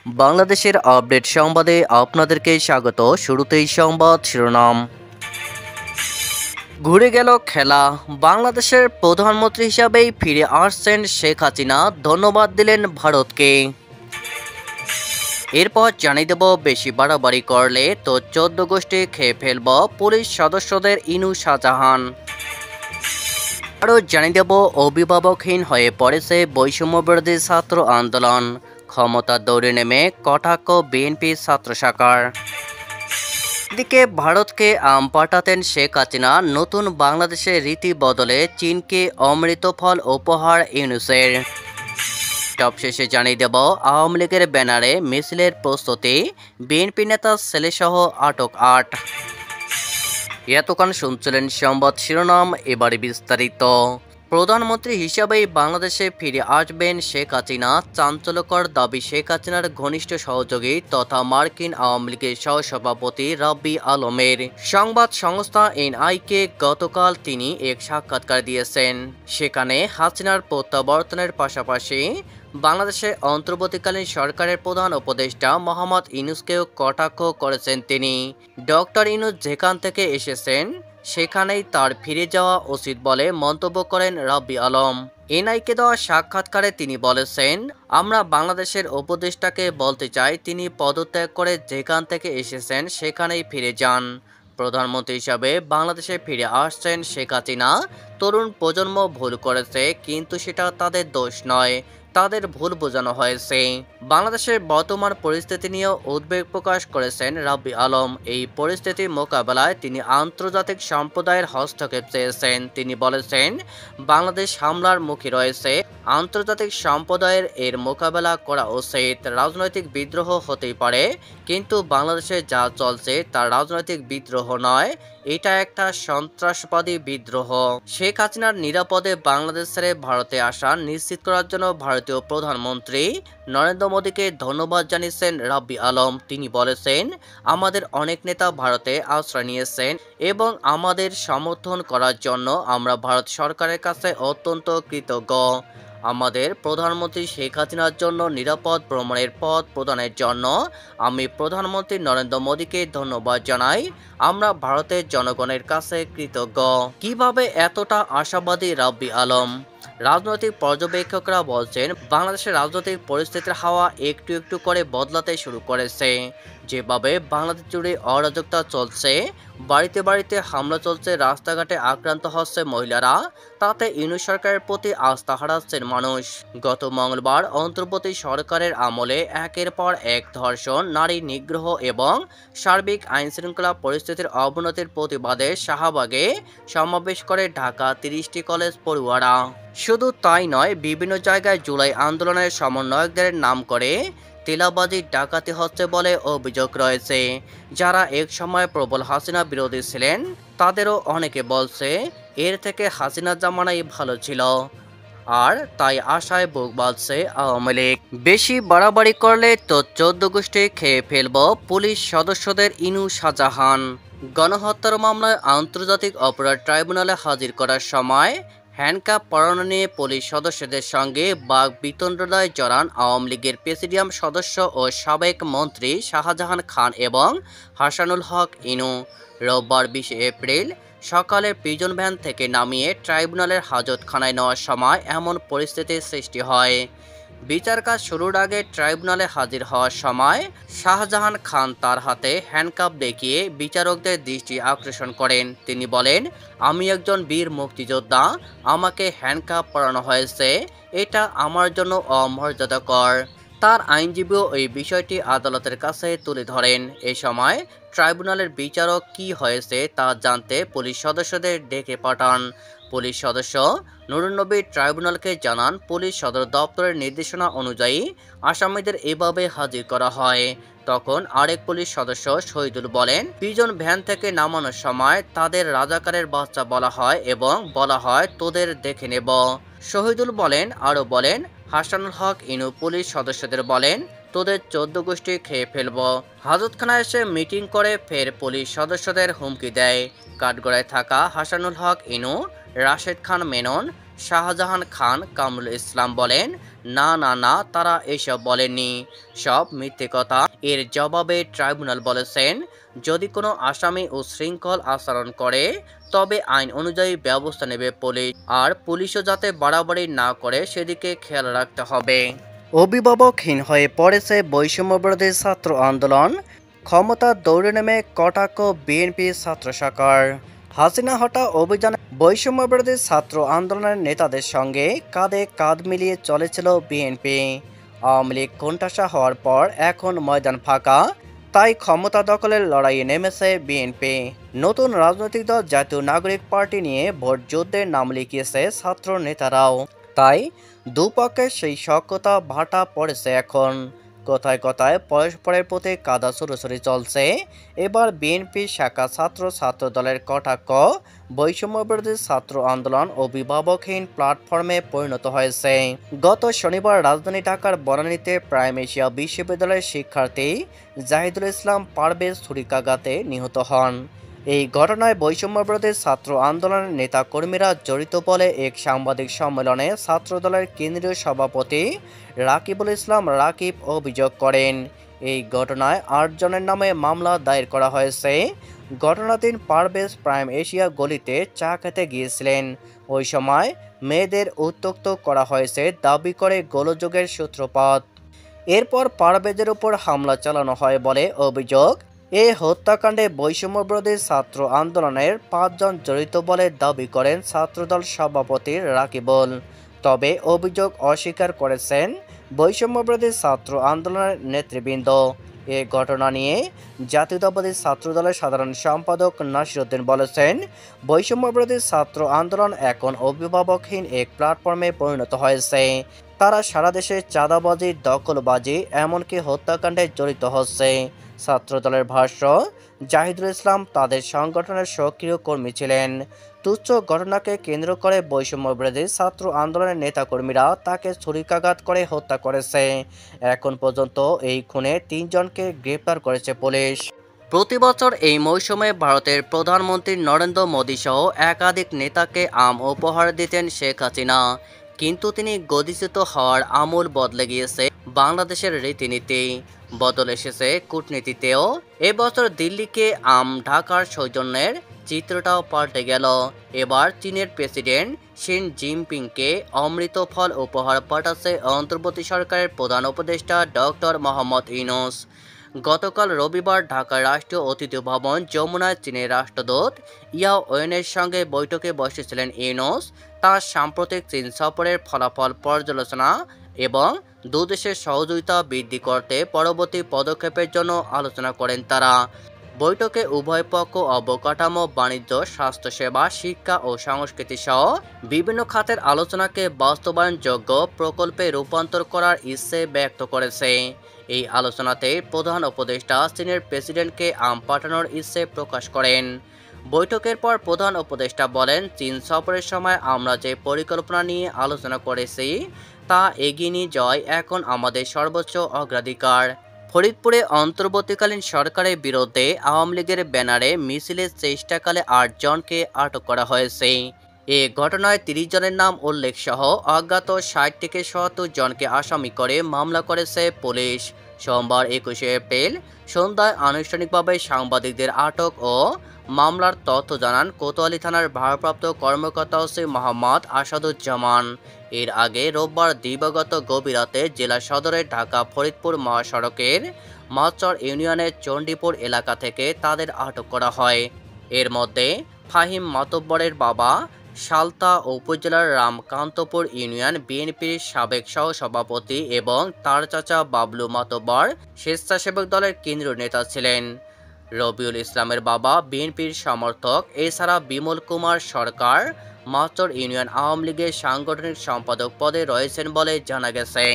বাংলাদেশের আপডেট সংবাদে আপনাদেরকে স্বাগত। শুরুতেই সংবাদ শিরোনাম। ঘুরে গেল খেলা, বাংলাদেশের প্রধানমন্ত্রী হিসাবেই ফিরে আসছেন শেখ হাসিনা, ধন্যবাদ দিলেন ভারতকে। এরপর জানিয়ে দেব, বেশি বাড়াবাড়ি করলে তো 14 গোষ্ঠী খেয়ে ফেলব, পুলিশ সদস্যদের ইনু শাহজাহান। আরও জানিয়ে দেব, অভিভাবকহীন হয়ে পড়েছে বৈষম্যবিরোধী ছাত্র আন্দোলন, ক্ষমতার দৌড়ে নেমে কটাক্ষ বিএনপি ছাত্র শাখার। এদিকে ভারতকে আম পাঠাতেন শেখ হাসিনা, নতুন বাংলাদেশের রীতি বদলে চীনকে অমৃত ফল উপহার ইউনূসের। সবশেষে জানিয়ে দেব, আওয়ামী লীগের ব্যানারে মিছিলের প্রস্তুতি, বিএনপি নেতা ছেলেসহ আটক 8। এতক্ষণ শুনছিলেন সংবাদ শিরোনাম, এবারে বিস্তারিত। প্রধানমন্ত্রী হিসাবেই বাংলাদেশে ফিরে আসবেন শেখ হাসিনা, চাঞ্চল্যকর দাবি শেখ হাসিনার ঘনিষ্ঠ সহযোগী তথা মার্কিন আওয়ামী লীগের সহসভাপতি রাব্বি আলমের। সংবাদ সংস্থা এনআইকে গতকাল তিনি এক সাক্ষাৎকার দিয়েছেন। সেখানে হাসিনার প্রত্যাবর্তনের পাশাপাশি বাংলাদেশের অন্তর্বর্তীকালীন সরকারের প্রধান উপদেষ্টা মোহাম্মদ ইউনূসকেও কটাক্ষ করেছেন তিনি। ডক্টর ইউনূস যেখান থেকে এসেছেন সেখানেই তার ফিরে যাওয়া উচিত বলে মন্তব্য করেন রাব্বি আলম। এনআইকে দেওয়া সাক্ষাৎকারে তিনি বলেছেন, আমরা বাংলাদেশের উপদেষ্টাকে বলতে চাই, তিনি পদত্যাগ করে যেখান থেকে এসেছেন সেখানেই ফিরে যান। প্রধানমন্ত্রী হিসাবে বাংলাদেশে ফিরে আসছেন শেখ হাসিনা। তরুণ প্রজন্ম ভুল করেছে, কিন্তু সেটা তাদের দোষ নয়, তাদের ভুল বোঝানো হয়েছে। বাংলাদেশের বর্তমান পরিস্থিতি নিয়েও উদ্বেগ প্রকাশ করেছেন রাব্বি আলম। এই পরিস্থিতি মোকাবেলায় তিনি আন্তর্জাতিক সম্প্রদায়ের হস্তক্ষেপ চেয়েছেন। তিনি বলেছেন, বাংলাদেশ হামলার মুখে রয়েছে, আন্তর্জাতিক সম্প্রদায়ের এর মোকাবেলা করা উচিত। রাজনৈতিক বিদ্রোহ হতেই পারে, কিন্তু বাংলাদেশে যা চলছে তা রাজনৈতিক বিদ্রোহ নয়, এটা একটা সন্ত্রাসবাদী বিদ্রোহ। শেখ হাসিনার নিরাপদে বাংলাদেশ ছেড়ে ভারতে আসা নিশ্চিত করার জন্য ভারতীয় প্রধানমন্ত্রী নরেন্দ্র মোদীকে ধন্যবাদ জানিয়েছেন রাব্বি আলম। তিনি বলেছেন, আমাদের অনেক নেতা ভারতে আশ্রয় নিয়েছেন এবং আমাদের সমর্থন করার জন্য আমরা ভারত সরকারের কাছে অত্যন্ত কৃতজ্ঞ। আমাদের প্রধানমন্ত্রী শেখ হাসিনার জন্য নিরাপদ ভ্রমণের পথ প্রদানের জন্য আমি প্রধানমন্ত্রী নরেন্দ্র মোদীকে ধন্যবাদ জানাই। আমরা ভারতের জনগণের কাছে কৃতজ্ঞ। কিভাবে এতটা আশাবাদী রাব্বি আলম? রাজনৈতিক পর্যবেক্ষকরা বলছেন, বাংলাদেশের রাজনৈতিক পরিস্থিতির হাওয়া একটু একটু করে বদলাতে শুরু করেছে। যেভাবে বাংলাদেশ জুড়ে অরাজকতা চলছে, বাড়িতে বাড়িতে হামলা চলছে, রাস্তাঘাটে আক্রান্ত হচ্ছে মহিলারা, তাতে ইউনূস সরকারের প্রতি আস্থা হারাচ্ছেন মানুষ। গত মঙ্গলবার অন্তর্বর্তী সরকারের আমলে একের পর এক ধর্ষণ, নারী নিগ্রহ এবং সার্বিক আইনশৃঙ্খলা পরিস্থিতির অবনতির প্রতিবাদে শাহবাগে সমাবেশ করে ঢাকা 30টি কলেজ পড়ুয়ারা। শুধু তাই নয়, বিভিন্ন জায়গায় জুলাই আন্দোলনের সমন্বয়কদের নাম করে তেলাবাজি ডাকাতি হচ্ছে বলে অভিযোগ রয়েছে। যারা এক সময় প্রবল হাসিনা বিরোধী ছিলেন তাদেরও অনেকে বলছে, এর থেকে হাসিনা জামানাই ভালো ছিল। আর তাই আশায় বুক বাঁধছে আওয়ামী লীগ। বেশি বাড়াবাড়ি করলে তো 14 গোষ্ঠী খেয়ে ফেলব, পুলিশ সদস্যদের ইনু শাহজাহান। গণহত্যার মামলায় আন্তর্জাতিক অপরাধ ট্রাইব্যুনালে হাজির করার সময় হ্যান্ডকাপ পরানো নিয়ে পুলিশ সদস্যদের সঙ্গে বাক বিতণ্ডায় জড়ান আওয়ামী লীগের প্রেসিডিয়াম সদস্য ও সাবেক মন্ত্রী শাহজাহান খান এবং হাসানুল হক ইনু। রোববার 20 এপ্রিল সকালে প্রিজন ভ্যান থেকে নামিয়ে ট্রাইব্যুনালের হাজতখানায় নেওয়ার সময় এমন পরিস্থিতির সৃষ্টি হয়। বিচার কাজ শুরুর আগে ট্রাইব্যুনালে হাজির হওয়ার সময় শাহজাহান খান তার হাতে হ্যান্ডকাপ দেখিয়ে বিচারকদের দৃষ্টি আকর্ষণ করেন। তিনি বলেন, আমি একজন বীর মুক্তিযোদ্ধা, আমাকে হ্যান্ডকাপ পরানো হয়েছে, এটা আমার জন্য অমর্যাদাকর। তার আইনজীবীও এই বিষয়টি আদালতের কাছে তুলে ধরেন। এ সময় ট্রাইব্যুনালের বিচারক কি হয়েছে তা জানতে পুলিশ সদস্যদের ডেকে পাঠান। পুলিশ সদস্য নুরুন নবী ট্রাইব্যুনালকে জানান, পুলিশ সদর দপ্তরের নির্দেশনা অনুযায়ী আসামিদের এভাবে হাজির করা হয়। তখন আরেক পুলিশ সদস্য শহীদুল বলেন, প্রিজন ভ্যান থেকে নামানোর সময় তাদের রাজাকারের বাচ্চা বলা হয় এবং বলা হয় তোদের দেখে নেব। শহীদুল আরও বলেন, হাসানুল হক ইনু পুলিশ সদস্যদের বলেন, তোদের 14 গোষ্ঠী খেয়ে ফেলব। হাজতখানায় এসে মিটিং করে ফের পুলিশ সদস্যদের হুমকি দেয়। কাঠগড়ায় থাকা হাসানুল হক ইনু, রাশেদ খান মেনন, শাহজাহান খান কামরুল ইসলাম বলেন, না না না, তারা এসব বলেননি, সব মিথ্যে কথা। এর জবাবে ট্রাইব্যুনাল বলেছেন, যদি কোনো আসামি উচ্ছৃঙ্খল আচরণ করে তবে আইন অনুযায়ী ব্যবস্থা নেবে পুলিশ, আর পুলিশও যাতে বাড়াবাড়ি না করে সেদিকে খেয়াল রাখতে হবে। অভিভাবকহীন হয়ে পড়েছে বৈষম্যবিরোধী ছাত্র আন্দোলন, ক্ষমতার দৌড়ে নেমে কটাক্ষ বিএনপি ছাত্র শাখার। হাসিনা হটা অভিযানে বৈষম্যবিরোধী ছাত্র আন্দোলনের নেতাদের সঙ্গে কাঁধে কাঁধ মিলিয়ে চলেছিল বিএনপি। আওয়ামী লীগ কোণঠাসা হওয়ার পর এখন ময়দান ফাঁকা, তাই ক্ষমতা দখলের লড়াইয়ে নেমেছে বিএনপি। নতুন রাজনৈতিক দল জাতীয় নাগরিক পার্টি নিয়ে ভোট যুদ্ধের নাম লিখিয়েছে ছাত্র নেতারাও, তাই দুপক্ষের সেই সখ্যতা ভাটা পড়েছে এখন। কথায় কথায় পরস্পরের প্রতি কাদা ছুড়োছুড়ি চলছে। এবার বিএনপি শাখা ছাত্র দলের কটাক্ষ বৈষম্যবিরোধী ছাত্র আন্দোলন অভিভাবকহীন প্ল্যাটফর্মে পরিণত হয়েছে। গত শনিবার রাজধানী ঢাকার বনানীতে প্রাইম এশিয়া বিশ্ববিদ্যালয়ের শিক্ষার্থী জাহিদুল ইসলাম পারভেজ ছুরিকাঘাতে নিহত হন। এই ঘটনায় বৈষম্যবিরোধী ছাত্র আন্দোলনের নেতাকর্মীরা জড়িত বলে এক সাংবাদিক সম্মেলনে ছাত্রদলের কেন্দ্রীয় সভাপতি রাকিবুল ইসলাম রাকিব অভিযোগ করেন, এই ঘটনায় ৮ জনের নামে মামলা দায়ের করা হয়েছে। ঘটনার দিন পারভেজ প্রাইম এশিয়া গলিতে চা খেতে গিয়েছিলেন, ওই সময় মেয়েদের উত্ত্যক্ত করা হয়েছে দাবি করে গোলযোগের সূত্রপাত। এরপর পারভেজের উপর হামলা চালানো হয় বলে অভিযোগ। এই হত্যাকাণ্ডে বৈষম্যবিরোধী ছাত্র আন্দোলনের ৫ জন জড়িত বলে দাবি করেন ছাত্রদল সভাপতি রাকিবুল। তবে অভিযোগ অস্বীকার করেছেন বৈষম্যবিরোধী ছাত্র আন্দোলনের নেতৃবৃন্দ। এ ঘটনা নিয়ে জাতীয়তাবাদী ছাত্রদলের সাধারণ সম্পাদক নাসিরউদ্দিন বলেছেন, বৈষম্যবিরোধী ছাত্র আন্দোলন এখন অভিভাবকহীন এক প্ল্যাটফর্মে পরিণত হয়েছে। তারা সারা দেশে চাঁদাবাজি, দখলবাজি, এমনকি হত্যাকাণ্ডে জড়িত হচ্ছে। ছাত্রদলের ভাষ্য, জাহিদুল ইসলাম তাদের সংগঠনের সক্রিয় কর্মী ছিলেন। তুচ্ছ ঘটনাকে কেন্দ্র করে বৈষম্যবিরোধী ছাত্র আন্দোলনের নেতাকর্মীরা তাকে ছুরিকাঘাত করে হত্যা করেছে। এখন পর্যন্ত এই খুনে ৩ জনকে গ্রেপ্তার করেছে পুলিশ। প্রতি বছর এই মৌসুমে ভারতের প্রধানমন্ত্রী নরেন্দ্র মোদী সহ একাধিক নেতাকে আম উপহার দিতেন শেখ হাসিনা, কিন্তু তিনি গদিচ্যুত হওয়ার আমূল বদলে গিয়েছে বাংলাদেশের রীতিনীতি, বদল এসেছে কূটনীতিতেও। এবছর দিল্লিকে আম ঢাকার সৌজন্যের চিত্রটাও পাল্টে গেল। এবার চীনের প্রেসিডেন্ট শি জিনপিংকে অমৃত ফল উপহার পাঠাচ্ছে অন্তর্বর্তী সরকারের প্রধান উপদেষ্টা ডক্টর মোহাম্মদ ইউনূস। গতকাল রবিবার ঢাকার রাষ্ট্রীয় অতিথি ভবন যমুনায় চীনের রাষ্ট্রদূত ইয়াও ওয়েনের সঙ্গে বৈঠকে বসেছিলেন ইউনূস। তার সাম্প্রতিক চীন সফরের ফলাফল পর্যালোচনা এবং দুদেশের সহযোগিতা বৃদ্ধি করতে পরবর্তী পদক্ষেপের জন্য আলোচনা করেন তারা। বৈঠকে উভয় পক্ষ অবকাঠামো, বাণিজ্য, স্বাস্থ্যসেবা, শিক্ষা ও সংস্কৃতি সহ বিভিন্ন খাতের আলোচনাকে বাস্তবায়নযোগ্য প্রকল্পে রূপান্তর করার ইচ্ছে ব্যক্ত করেছে। এই আলোচনাতে প্রধান উপদেষ্টা চীনের প্রেসিডেন্টকে আম পাঠানোর ইচ্ছে প্রকাশ করেন। বৈঠকের পর প্রধান উপদেষ্টা বলেন, চীন সফরের সময় আমরা যে পরিকল্পনা নিয়ে আলোচনা করেছি তা এগিয়ে নিয়ে যাওয়াই এখন আমাদের সর্বোচ্চ অগ্রাধিকার। ফরিদপুরে অন্তর্বর্তীকালীন সরকারের বিরুদ্ধে আওয়ামী লীগের ব্যানারে মিছিলের চেষ্টাকালে ৮ জনকে আটক করা হয়েছে। এ ঘটনায় ৩০ জনের নাম উল্লেখ সহ অজ্ঞাত ৬০ থেকে ৭০ জনকে আসামি করে মামলা করেছে পুলিশ। সোমবার ২১ এপ্রিল সন্ধ্যায় আনুষ্ঠানিকভাবে সাংবাদিকদের আটক ও মামলার তথ্য জানান কোতোয়ালি থানার ভারপ্রাপ্ত কর্মকর্তা ওসি মোহাম্মদ আসাদুজ্জামান। এর আগে রোববার দিবাগত গভীর রাতে জেলা সদরের ঢাকা ফরিদপুর মহাসড়কের মাচর ইউনিয়নের চণ্ডীপুর এলাকা থেকে তাদের আটক করা হয়। এর মধ্যে ফাহিম মাতব্বরের বাবা, সালতা উপজেলার রামকান্তপুর ইউনিয়ন বিএনপির সাবেক সহসভাপতি এবং তার চাচা বাবলু মাতব্বর স্বেচ্ছাসেবক দলের কেন্দ্রীয় নেতা ছিলেন। রবিউল ইসলামের বাবা বিএনপির সমর্থক। এছাড়া বিমল কুমার সরকার মাচর ইউনিয়ন আওয়ামী লীগের সাংগঠনিক সম্পাদক পদে রয়েছেন বলে জানা গেছে।